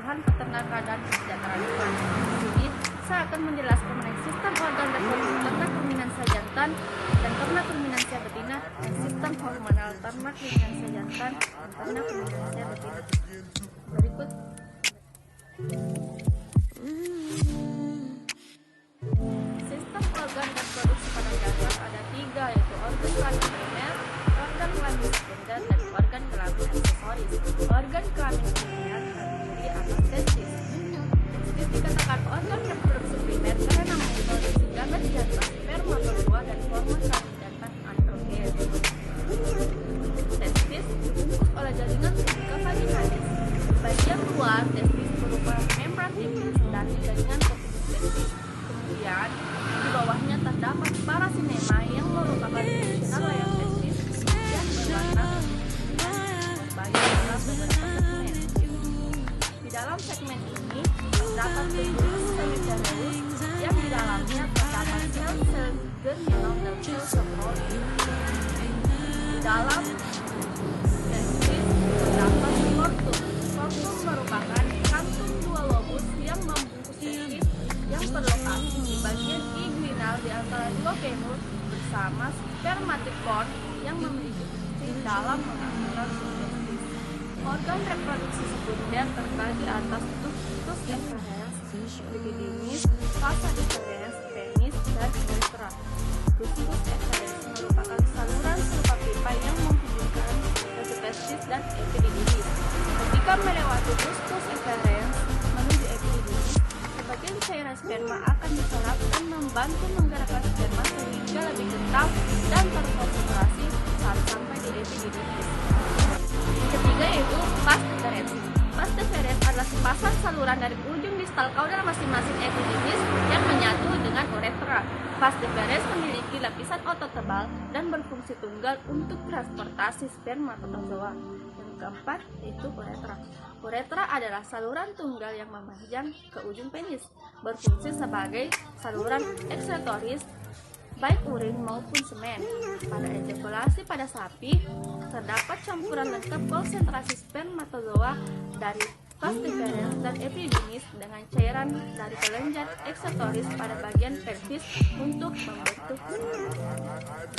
Pemerintahan, Peternakan, dan Kesejahteraan Hewan. Jadi, saya akan menjelaskan mengenai sistem organ reproduksi ternak ruminansia jantan dan ternak ruminansia betina dan sistem hormonal ternak ruminansia jantan dan ternak ruminansia betina. Berikut. Sistem organ reproduksi pada jantan ada 3, yaitu organ kelamin primer, organ kelamin sekunder, dan organ kelamin aksesoris. Organ kelamin primer terdiri atas testis. Testis dikatakan organ reproduksi primer karena memproduksi gamet jantan, spermatozoa, dan hormon kelamin jantan androgen. Testis dibungkus oleh jaringan tubuh vaginalis. Bagian luar testis berupa membran tipis dan jaringan kopulus testis. Kemudian di bawahnya terdapat parasinema yang merupakan fungsional layar testis yang berwarna bagian dalam beberapa segmen. Di dalam segmen ini terdapat tubuh semicereus yang di dalamnya terdapat sel-sel germinal dan sel saproli. Di dalam testis terdapat skortum. Skortum merupakan kantung dua lobus yang membungkus testis yang berlokasi di bagian inguinal di antara dua femur bersama spermatikon yang memiliki fungsi dalam mengaktifkan testis. Organ reproduksi sekunder terbagi atas ductus efferens, epididymis, vasa efferens, penis, dan uretra. Ductus efferens merupakan saluran serupa pipa yang menghubungkan testis dan epididymis. Ketika melewati ductus efferens menuju epididymis, sebagian cairan sperma akan diserap dan membantu menggerakkan sperma sehingga lebih kental dan terkonsentrasi saat sampai di epididymis. Ketiga yaitu vas deferens. Vas deferens adalah sepasang saluran dari ujung distal kaudal masing-masing epididymis yang menyatu dengan uretra. Vas deferens memiliki lapisan otot tebal dan berfungsi tunggal untuk transportasi spermatozoa. Yang keempat yaitu uretra. Uretra adalah saluran tunggal yang memanjang ke ujung penis, berfungsi sebagai saluran ekskretoris baik urin maupun semen. Pada ejakulasi pada sapi, terdapat campuran lengkap konsentrasi spermatozoa dari vas deferens dan epididymis dengan cairan dari kelenjar ekskretoris pada bagian pelvis untuk membentuk semen.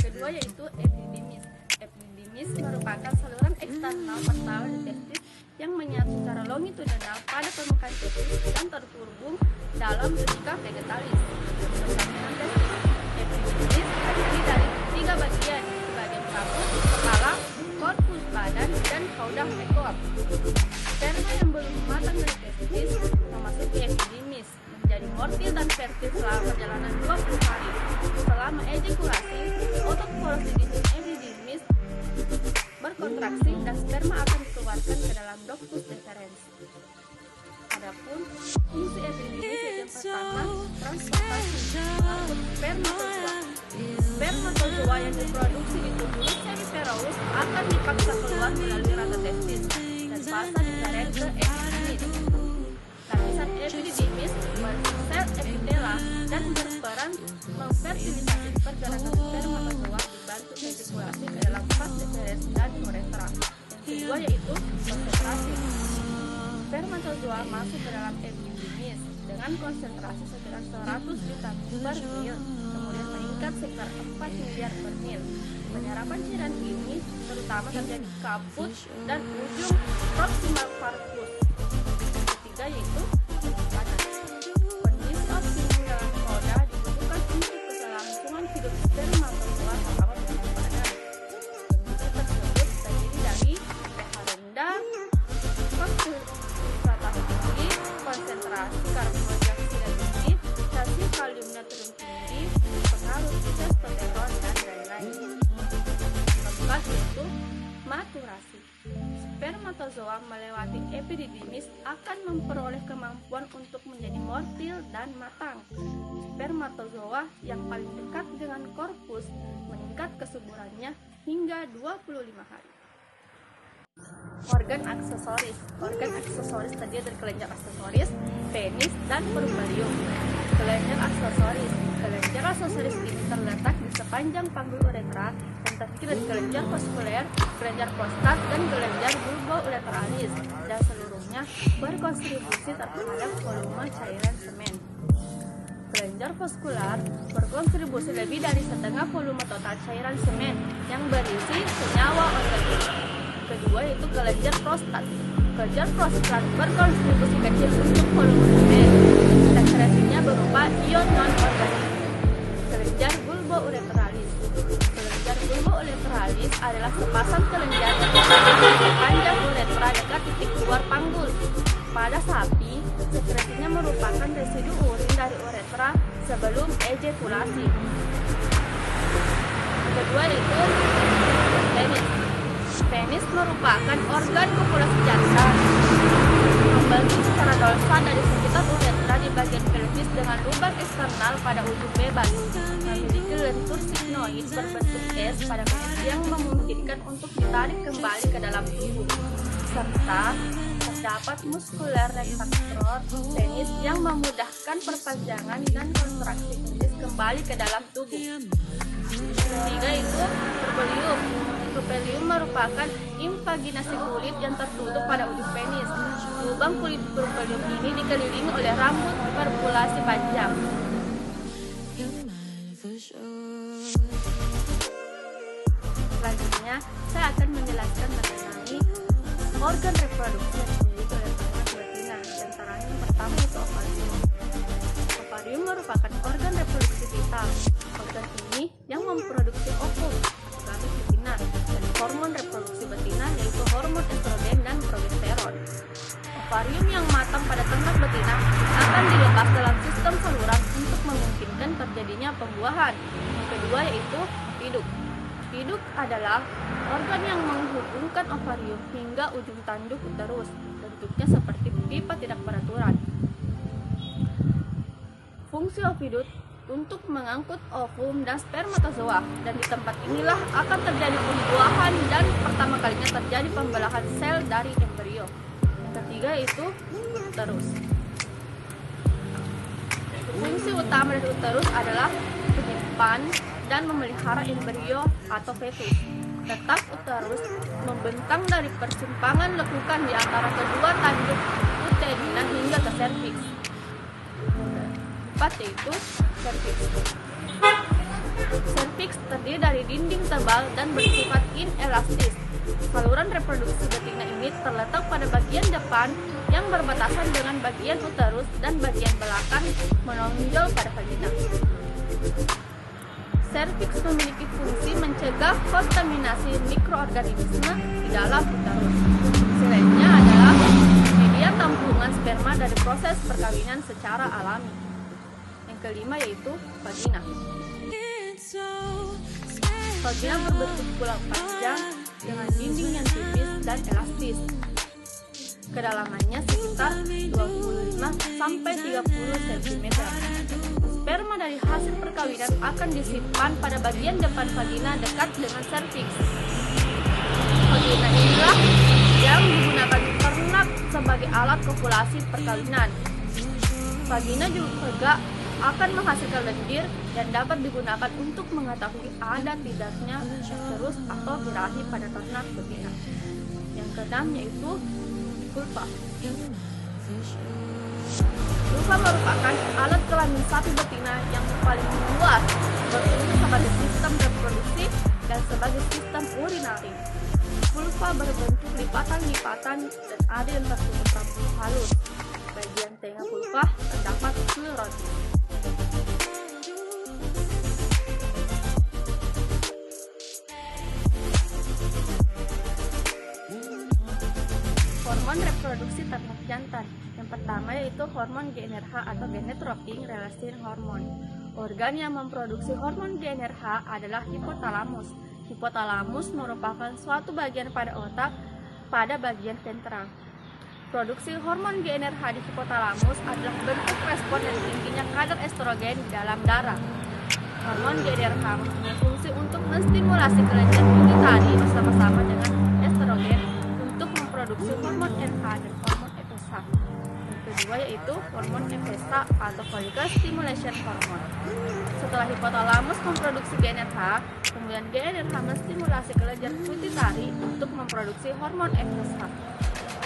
Kedua yaitu epididymis. Epididymis merupakan saluran eksternal portal di testis yang menyatu secara longitudinal pada permukaan testis dan terhubung dalam tunika vegetalis. Epididymis terdiri dari 3 bagian, bagian rambut, kepala, korpus badan, dan cauda ekor. Sperma yang belum matang dari testis memasuki epididymis, menjadi mortil dan fertil selama perjalanan 20 hari. Selama ejakulasi, otot poros di dinding epididymis berkontraksi dan sperma akan dikeluarkan ke dalam ductus deferens. Adapun fungsi epididymis yang pertama, transportasi mengangkut spermatozoa. Spermatozoa yang diproduksi di tubuh semiferous akan dipaksa keluar melalui rata testis dan vasa deferens ke epididymis. Lapisan epididymis berisi sel epitela dan berperan memfertilisasi pergerakan spermatozoa dibantu ejakulasi ke dalam vas deferens dan uretra. Yang kedua yaitu konsentrasi. Spermatozoa masuk ke dalam epididymis dengan konsentrasi sekitar 100 juta per mil, kemudian meningkat sekitar 4 miliar per mil. Penyerapan cairan ini terutama terjadi di kaput dan ujung proximal corpus. Ketiga yaitu panas. Kondisi optimum dalam koda dibutuhkan untuk keberlangsungan hidup spermatozoa selama bulan panas. Kondisi tersebut terdiri dari pH rendah, konsentrasi tinggi, konsentrasi karbon dioksida tinggi, sasi kalium natrium tinggi, pengaruh testosteron, dan lain-lain. Keempat yaitu maturasi. Spermatozoa melewati epididymis akan memperoleh kemampuan untuk menjadi mortil dan matang. Spermatozoa yang paling dekat dengan korpus meningkat kesuburannya hingga 25 hari. Organ aksesoris. Organ aksesoris terdiri dari kelenjar aksesoris, penis, dan perumbarium. Kelenjar aksesoris. Kelenjar aksesoris ini terletak di sepanjang panggul uretra dan terdiri dari kelenjar vaskuler, kelenjar prostat, dan kelenjar bulboureteralis, dan seluruhnya selanjutnya berkontribusi terhadap volume cairan semen. Kelenjar vaskular berkontribusi lebih dari setengah volume total cairan semen yang berisi senyawa organik. Kedua yaitu kelenjar prostat. Kelenjar prostat berkontribusi kecil untuk volume semen. Sekresinya berupa ion non-organik. Kelenjar bulboureteralis. Kelenjar bulboureteralis adalah sepasang kelenjar yang memiliki panjang uretra dekat titik keluar panggul. Pada sapi, sekresinya merupakan residu urin dari uretra sebelum ejakulasi. Kedua yaitu penis. Penis merupakan organ kopulasi jantan. Membentuk secara dorsal dari sekitar uretra di bagian pelvis dengan lubang eksternal pada ujung bebas. Memiliki lentur sigmoid berbentuk S pada penis yang memungkinkan untuk ditarik kembali ke dalam tubuh. Serta terdapat muskuler retaktor penis yang memudahkan perpanjangan dan kontraksi penis kembali ke dalam tubuh. Ketiga itu propelium. Propelium merupakan impaginasi kulit yang tertutup pada ujung penis. Lubang kulit propelium ini dikelilingi oleh rambut perpulasi panjang. Selanjutnya, saya akan menjelaskan mengenai organ reproduksi yang dimiliki oleh perempuan betina. Di antaranya yang pertama itu ovarium. Ovarium merupakan organ reproduksi vital. Organ ini yang memproduksi ovum, gamis betina, dan hormon reproduksi betina yaitu hormon estrogen dan progesteron. Ovarium yang matang pada ternak betina akan dilepas dalam sistem saluran untuk memungkinkan terjadinya pembuahan. Yang kedua yaitu piduk. Piduk adalah organ yang menghubungkan ovarium hingga ujung tanduk uterus. Bentuknya seperti pipa tidak beraturan. Fungsi ovidut untuk mengangkut ovum dan spermatozoa, dan di tempat inilah akan terjadi pembuahan dan pertama kalinya terjadi pembelahan sel dari embrio. Ketiga itu uterus. Fungsi utama dari uterus adalah menyimpan dan memelihara embrio atau fetus. Letak uterus membentang dari persimpangan lekukan di antara kedua tanduk uterina hingga ke serviks. Empat yaitu serviks. Serviks terdiri dari dinding tebal dan bersifat inelastis. Saluran reproduksi betina ini terletak pada bagian depan yang berbatasan dengan bagian uterus dan bagian belakang menonjol pada vagina. Serviks memiliki fungsi mencegah kontaminasi mikroorganisme di dalam uterus. Selainnya adalah media tampungan sperma dari proses perkawinan secara alami. Yang kelima yaitu vagina. Vagina berbentuk pulau panjang dengan dinding yang tipis dan elastis. Kedalamannya sekitar 25 sampai 30 cm. Sperma dari hasil perkawinan akan disimpan pada bagian depan vagina dekat dengan serviks. Vagina inilah yang digunakan ternak sebagai alat kopulasi perkawinan. Vagina juga akan menghasilkan lendir dan dapat digunakan untuk mengetahui ada tidaknya uterus atau birahi pada ternak betina. Yang keenam yaitu vulva. Vulva merupakan alat kelamin sapi betina yang paling luas, berfungsi sebagai sistem reproduksi dan sebagai sistem urinari. Vulva berbentuk lipatan-lipatan dan ada yang tertutup rambut halus. Bagian tengah vulva terdapat sklerotis. Hormon reproduksi ternak jantan. Yang pertama yaitu hormon GnRH atau gonadotropin releasing hormone. Organ yang memproduksi hormon GnRH adalah hipotalamus. Hipotalamus merupakan suatu bagian pada otak pada bagian ventral. Produksi hormon GnRH di hipotalamus adalah bentuk respon dari tingginya kadar estrogen di dalam darah. Hormon GnRH mempunyai fungsi untuk menstimulasi kelenjar pituitari bersama-sama dengan estrogen untuk memproduksi hormon RH dan hormon FSH. Yang kedua yaitu hormon FSH atau follicle stimulation hormone. Setelah hipotalamus memproduksi GnRH, kemudian GnRH menstimulasi kelenjar pituitari untuk memproduksi hormon FSH.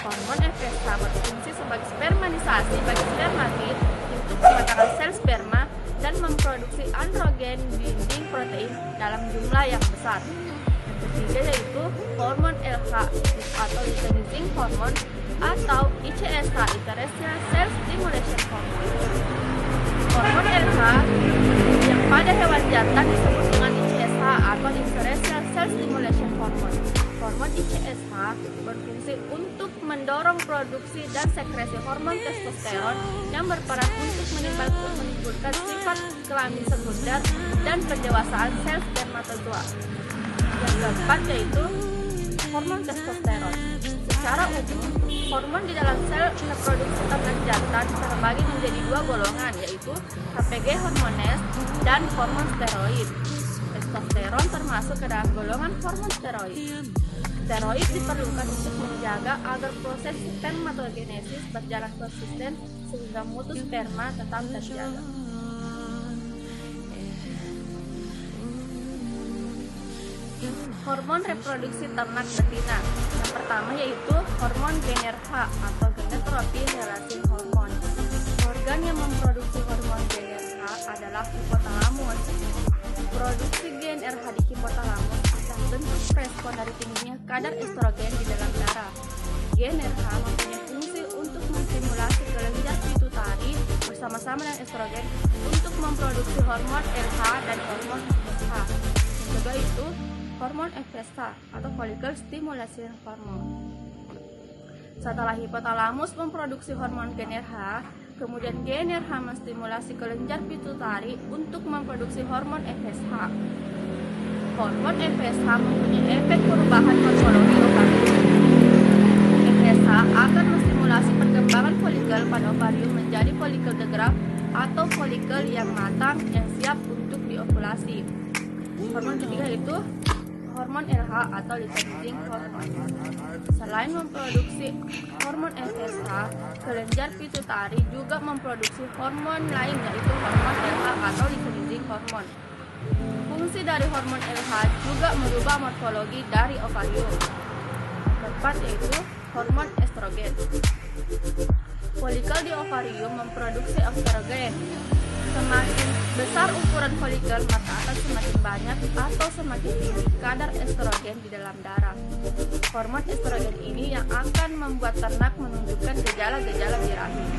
Hormon FSH berfungsi sebagai spermanisasi bagi spermatid untuk mematangkan sel sperma dan memproduksi androgen binding protein dalam jumlah yang besar. Yang ketiga yaitu hormon LH atau luteinizing hormone atau ICSH, interstitial cell stimulation hormone. Hormon LH yang pada hewan jantan disebut dengan ICSH atau interstitial cell stimulation hormone. Hormon ICSH berfungsi untuk mendorong produksi dan sekresi hormon testosteron yang berperan untuk menimbulkan sifat kelamin sekunder dan pendewasaan sel spermatozoa. Yang keempat yaitu hormon testosteron. Secara umum, hormon di dalam sel reproduksi ternak jantan terbagi menjadi dua golongan, yaitu HPG hormones dan hormon steroid. Testosteron termasuk ke dalam golongan hormon steroid. Steroid diperlukan untuk menjaga agar proses spermatogenesis berjalan konsisten sehingga mutu sperma tetap terjaga. Hormon reproduksi ternak betina. Yang pertama yaitu hormon GnRH atau gonadotropin releasing hormone. Organ yang memproduksi hormon GnRH adalah hipotalamus. Produksi GnRH di hipotalamus adalah bentuk respon dari tingginya kadar estrogen di dalam darah. GnRH mempunyai fungsi untuk menstimulasi kelenjar pituitari bersama-sama dengan estrogen untuk memproduksi hormon LH dan hormon FSH. Yang kedua itu hormon FSH atau follicle stimulation hormone. Setelah hipotalamus memproduksi hormon GnRH, kemudian GnRH menstimulasi kelenjar pituitari untuk memproduksi hormon FSH. Hormon FSH mempunyai efek perubahan morfologi ovarium. FSH akan menstimulasi perkembangan folikel pada ovarium menjadi folikel the graft atau folikel yang matang yang siap untuk diovulasi. Hormon ketiga itu hormon LH atau luteinizing hormone. Selain memproduksi hormon FSH, kelenjar pituitari juga memproduksi hormon lain yaitu hormon LH atau luteinizing hormone. Fungsi dari hormon LH juga merubah morfologi dari ovarium. Keempat yaitu hormon estrogen. Folikel di ovarium memproduksi estrogen. Semakin besar ukuran folikel, maka akan semakin banyak atau semakin tinggi kadar estrogen di dalam darah. Hormon estrogen ini yang akan membuat ternak menunjukkan gejala-gejala di rahim.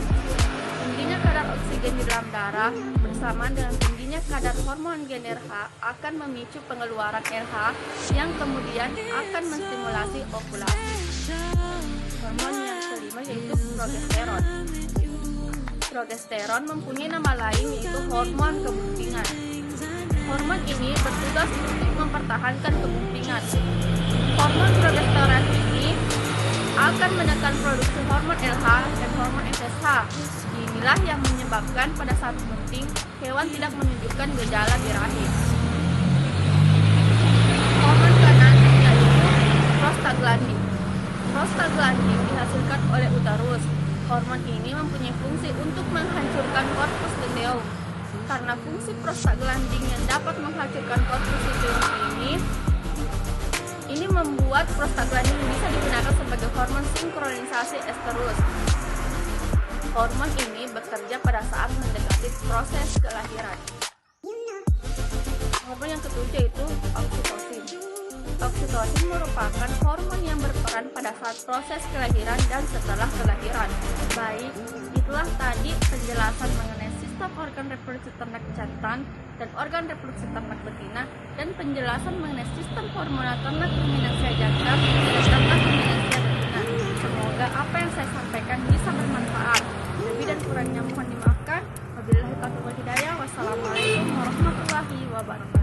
Tingginya kadar oksigen di dalam darah bersamaan dengan tingginya kadar hormon GnRH akan memicu pengeluaran LH yang kemudian akan menstimulasi ovulasi. Hormon yang kelima yaitu progesteron. Progesteron mempunyai nama lain yaitu hormon kebuntingan. Hormon ini bertugas untuk mempertahankan kebuntingan. Hormon progesteron ini akan menekan produksi hormon LH dan hormon FSH. Inilah yang menyebabkan pada saat bunting, hewan tidak menunjukkan gejala di rahim. Hormon keenam yaitu prostaglandin. Prostaglandin dihasilkan oleh uterus. Hormon ini mempunyai fungsi untuk menghancurkan korpus luteum. Karena fungsi prostaglandin yang dapat menghancurkan korpus luteum ini membuat prostaglandin bisa digunakan sebagai hormon sinkronisasi estrus. Hormon ini bekerja pada saat mendekati proses kelahiran. Hormon yang ketujuh itu oksitosin. Oksitosin merupakan hormon yang berperan pada saat proses kelahiran dan setelah kelahiran. Baik, itulah tadi penjelasan mengenai sistem organ reproduksi ternak jantan dan organ reproduksi ternak betina dan penjelasan mengenai sistem hormonal ternak ruminansia jantan dan ternak ruminansia betina. Semoga apa yang saya sampaikan bisa bermanfaat. Lebih dan kurangnya mohon dimaafkan. Wabillahi taufiq wal hidayah. Wassalamualaikum warahmatullahi wabarakatuh.